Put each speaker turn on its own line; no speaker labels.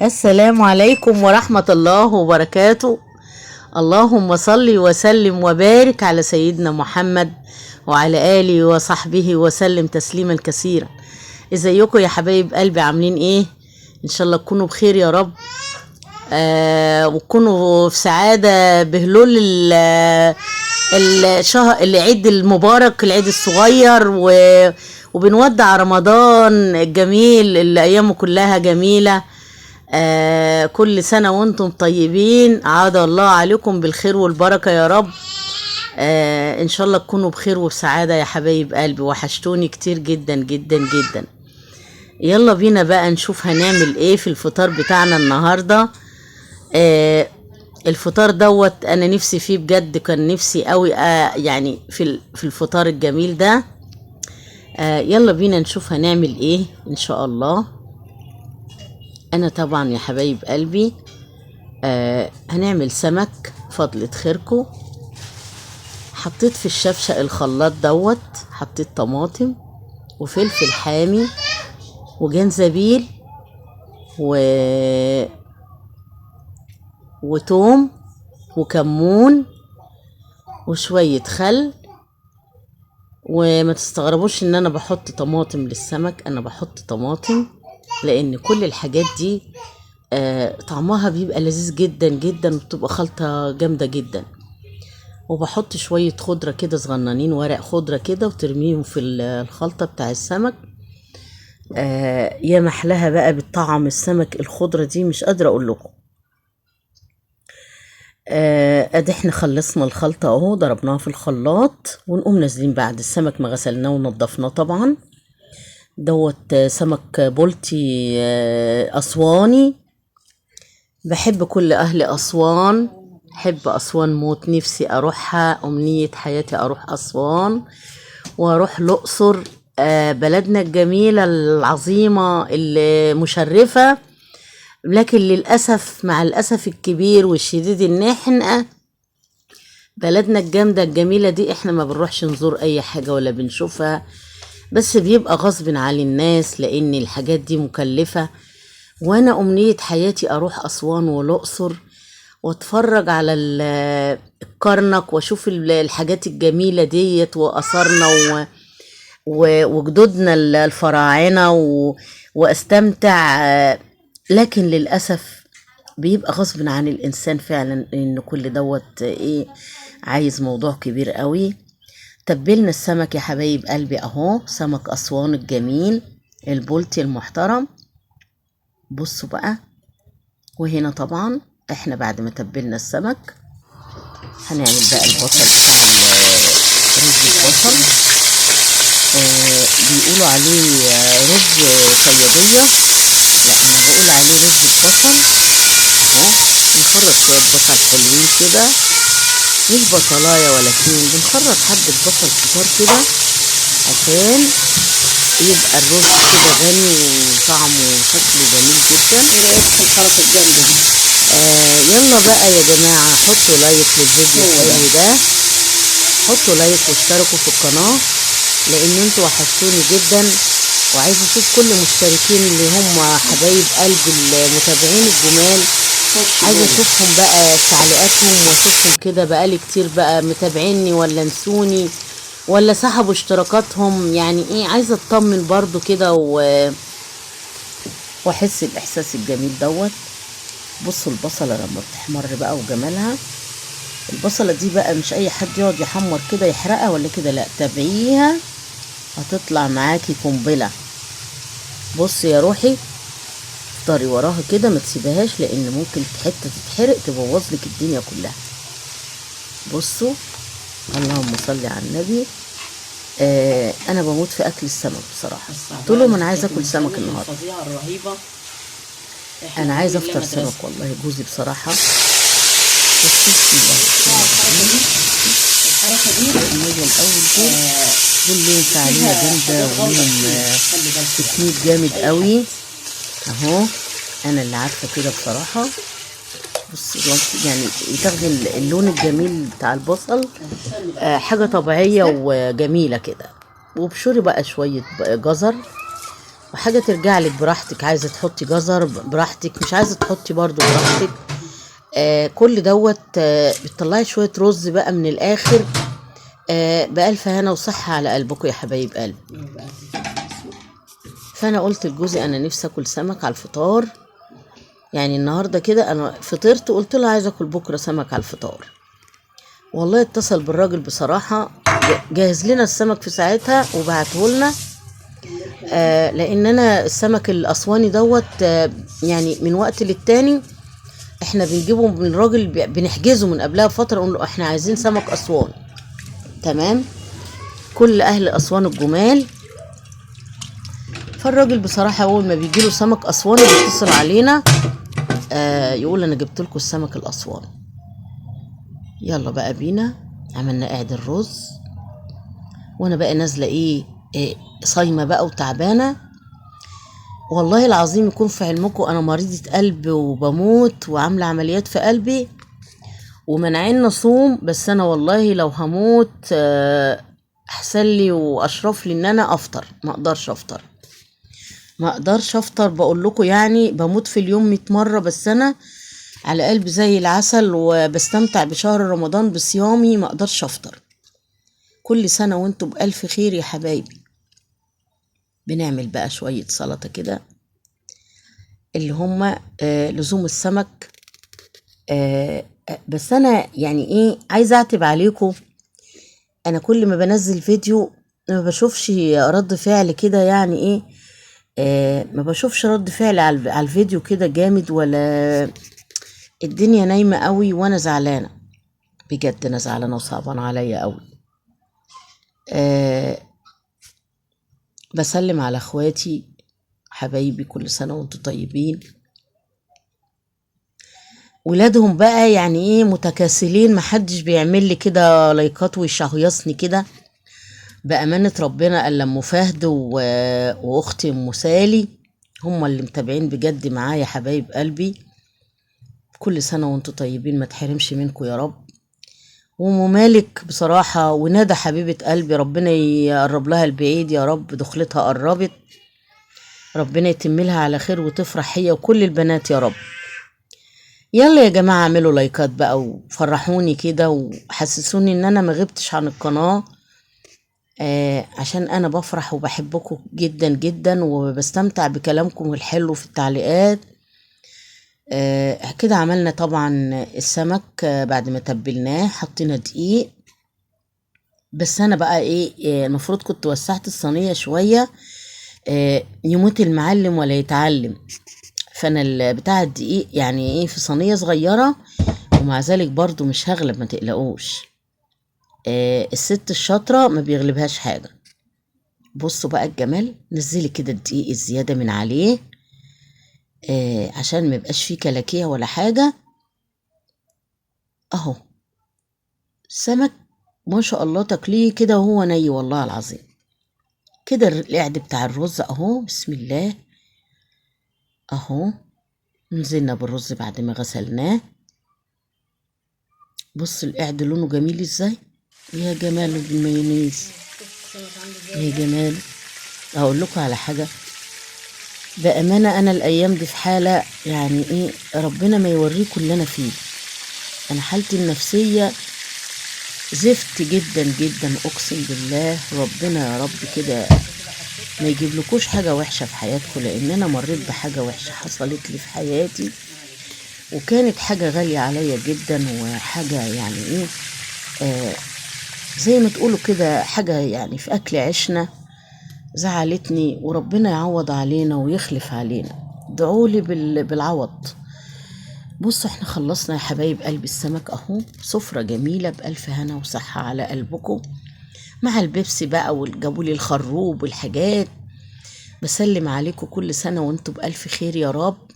السلام عليكم ورحمة الله وبركاته. اللهم صل وسلم وبارك على سيدنا محمد وعلى آله وصحبه وسلم تسليما كثيرا. ازيكم يا حبايب قلبي؟ عاملين ايه؟ ان شاء الله تكونوا بخير يا رب. وتكونوا في سعادة بهلول الشهر العيد المبارك، العيد الصغير، وبنودع رمضان الجميل اللي ايامه كلها جميلة. كل سنة وانتم طيبين، عاد الله عليكم بالخير والبركة يا رب. ان شاء الله تكونوا بخير وبسعادة يا حبايب قلبي، وحشتوني كتير جدا جدا جدا. يلا بينا بقى نشوف هنعمل ايه في الفطار بتاعنا النهاردة. الفطار دوت انا نفسي فيه بجد، كان نفسي قوي يعني في الفطار الجميل ده. يلا بينا نشوف هنعمل ايه ان شاء الله. انا طبعا يا حبايب قلبي هنعمل سمك فضلة خيركو. حطيت في الشفشق الخلاط دوت، حطيت طماطم وفلفل حامي وجنزبيل وتوم وكمون وشوية خل. وما تستغربوش ان انا بحط طماطم للسمك، انا بحط طماطم لان كل الحاجات دي طعمها بيبقى لذيذ جدا جدا، وبتبقى خلطة جامدة جدا. وبحط شوية خضرة كده صغننين، ورق خضرة كده، وترميهم في الخلطة بتاع السمك. يا محلها بقى بالطعم السمك، الخضرة دي مش قادرة اقول لكم. ادي احنا خلصنا الخلطة اهو، ضربناها في الخلاط، ونقوم نازلين بعد السمك ما غسلناه ونضفناه طبعا. دوت سمك بولتي اسواني. بحب كل اهل اسوان، بحب اسوان موت، نفسي اروحها، امنية حياتي اروح اسوان واروح الاقصر. بلدنا الجميلة العظيمة المشرفة، لكن للأسف مع الأسف الكبير والشديد ان احنا بلدنا الجامدة الجميلة دي احنا ما بنروحش نزور اي حاجة ولا بنشوفها، بس بيبقى غصب عن الناس لان الحاجات دي مكلفة. وانا امنية حياتي اروح اسوان والاقصر واتفرج على الكرنك واشوف الحاجات الجميلة ديت واثارنا وجدودنا الفراعنة واستمتع. لكن للأسف بيبقى غصب عن الإنسان فعلا إن كل دوت إيه، عايز موضوع كبير قوي. تبلنا السمك يا حبايب قلبي اهو، سمك أسوان الجميل البولتي المحترم. بصوا بقى، وهنا طبعا احنا بعد ما تبلنا السمك هنعمل بقى البصل بتاع رز البصل. بيقولوا عليه رز صيادية، لا انا بقول عليه رز البصل اهو. نخرط شوية بصل حلوين كده، مش بصلاية ولا اتنين، بنخرط حبة بصل كتار كده عشان يبقى الرز كده غني وطعمه وشكله جميل جدا.
ايه رايك في الخلطة الجامدة دي؟
يلا بقى يا جماعة حطوا لايك للفيديو الحلو ده، حطوا لايك واشتركوا في القناة لان انتوا وحشتوني جدا، وعايزه اشوف كل مشتركين اللي هم حبايب قلب المتابعين الجمال. عايزه اشوفهم بقى تعليقاتهم، واشوفهم كده بقالي كتير بقى متابعيني ولا نسوني ولا سحبوا اشتراكاتهم، يعني ايه، عايزه اطمن برضو كده واحس الاحساس الجميل دوت. بصوا البصله لما بتحمر بقى وجمالها. البصله دي بقى مش اي حد يقعد يحمر كده يحرقها ولا كده، لا تابعيها هتطلع معاكي قنبله. بص يا روحي، افطري وراها كده، ما تسيبهاش لان ممكن حته تتحرق تبوظ لك الدنيا كلها. بصوا، اللهم صل على النبي. انا بموت في اكل السمك بصراحه، قلت لهم انا عايزه اكل سمك النهارده،
الفظيعة الرهيبة.
انا عايزه افطر سمك والله. جوزي بصراحه بصوا بسم الله
الحركة دي
الميه الاول دول ليهم فعاليه جامده وليهم تكنيك جامد قوي اهو. انا اللي عارفه كده بصراحه. بص يعني تاخدي اللون الجميل بتاع البصل، حاجه طبيعيه وجميله كده. وبشوري بقى شويه جزر وحاجة ترجع لك براحتك، عايزة تحطي جزر براحتك، مش عايزة تحطي برضو براحتك. كل دوت بتطلعي شوية رز بقى من الآخر. بألف هنا وصحة على قلبكم يا حبايب قلبي. فأنا قلت لجوزي أنا نفسي أكل سمك على الفطار، يعني النهاردة كده أنا فطرت وقلت له عايزة أكل بكرة سمك على الفطار. والله اتصل بالراجل بصراحة، جهز لنا السمك في ساعتها وبعته لنا. لأن أنا السمك الأسواني دوت يعني من وقت للتاني احنا بنجيبه من الراجل، بنحجزه من قبلها بفترة، نقول له احنا عايزين سمك أسوان. تمام، كل أهل أسوان الجمال. فالراجل بصراحة أول ما بيجيله سمك أسواني بيتصل علينا يقول أنا جبت لكم السمك الأسواني. يلا بقى بينا، عملنا قاعد الرز، وأنا بقى نازلة صايمة بقى وتعبانة. والله العظيم يكون في علمكم أنا مريضة قلب وبموت وعاملة عمليات في قلبي ومنعين نصوم، بس أنا والله لو هموت أحسن لي وأشرف لي إن أنا أفطر. ما أقدرش أفطر بقول لكم، يعني بموت في اليوم 100 مرة، بس أنا على قلبي زي العسل وبستمتع بشهر رمضان بصيامي. ما أقدرش أفطر. كل سنة وانتم بألف خير يا حبايبي. بنعمل بقى شوية سلطة كده اللي هما لزوم السمك. بس أنا يعني عايزة أعتب عليكم. أنا كل ما بنزل فيديو ما بشوفش رد فعل كده، يعني ما بشوفش رد فعل على الفيديو كده جامد، ولا الدنيا نايمة قوي وانا زعلانة بجد. انا زعلانة وصعبان عليا قوي. بسلم على اخواتي حبايبي، كل سنة وانتم طيبين. ولادهم بقى يعني متكاسلين، محدش بيعمل لي كده لايكات ويشهيصني كده بأمانة ربنا الا ام فهد واختي ام سالي، هم اللي متابعين بجد معايا حبايب قلبي. كل سنة وانتم طيبين، ما تحرمش منكم يا رب. وممالك بصراحة وندى حبيبة قلبي، ربنا يقرب لها البعيد يا رب، دخلتها قربت، ربنا يتملها على خير وتفرح هي وكل البنات يا رب. يلا يا جماعة اعملوا لايكات بقى وفرحوني كده وحسسوني ان انا ما غبتش عن القناة. عشان انا بفرح وبحبكم جدا جدا وبستمتع بكلامكم الحلو في التعليقات. كده عملنا طبعا السمك بعد ما تبلناه حطينا دقيق. بس انا بقى المفروض كنت وسعت الصينية شوية يموت المعلم ولا يتعلم. فانا بتاع الدقيق يعني في صينية صغيرة، ومع ذلك برضو مش هغلب، ما تقلقوش. الست الشاطرة ما بيغلبهاش حاجة. بصوا بقى الجمال، نزلي كده الدقيق الزيادة من عليه عشان ما يبقاش فيه كلاكية ولا حاجة. اهو سمك ما شاء الله تاكليه كده وهو ني، والله العظيم. كده القعد بتاع الرز اهو، بسم الله. اهو نزلنا بالرز بعد ما غسلناه. بص القعد لونه جميل ازاي، يا جماله بالمايونيز، يا جماله. اقول لكم على حاجه بامانه، انا الايام دي في حاله يعني ربنا ما يوريكم اللي انا فيه. انا حالتي النفسيه زفت جدا جدا، اقسم بالله. ربنا يا رب كده ما يجيب لكوش حاجه وحشه في حياتكم، لان انا مريت بحاجه وحشه حصلت لي في حياتي، وكانت حاجه غاليه عليا جدا، وحاجه يعني زي ما تقولوا كده حاجه يعني في اكل عشنا زعلتني، وربنا يعوض علينا ويخلف علينا. ادعولي بالعوض. بصوا احنا خلصنا يا حبايب قلبي السمك اهو، سفرة جميلة بألف هنا وصحة على قلبكم، مع البيبسي بقى والجابولي الخروب والحاجات. بسلم عليكم كل سنة وانتم بألف خير يا رب.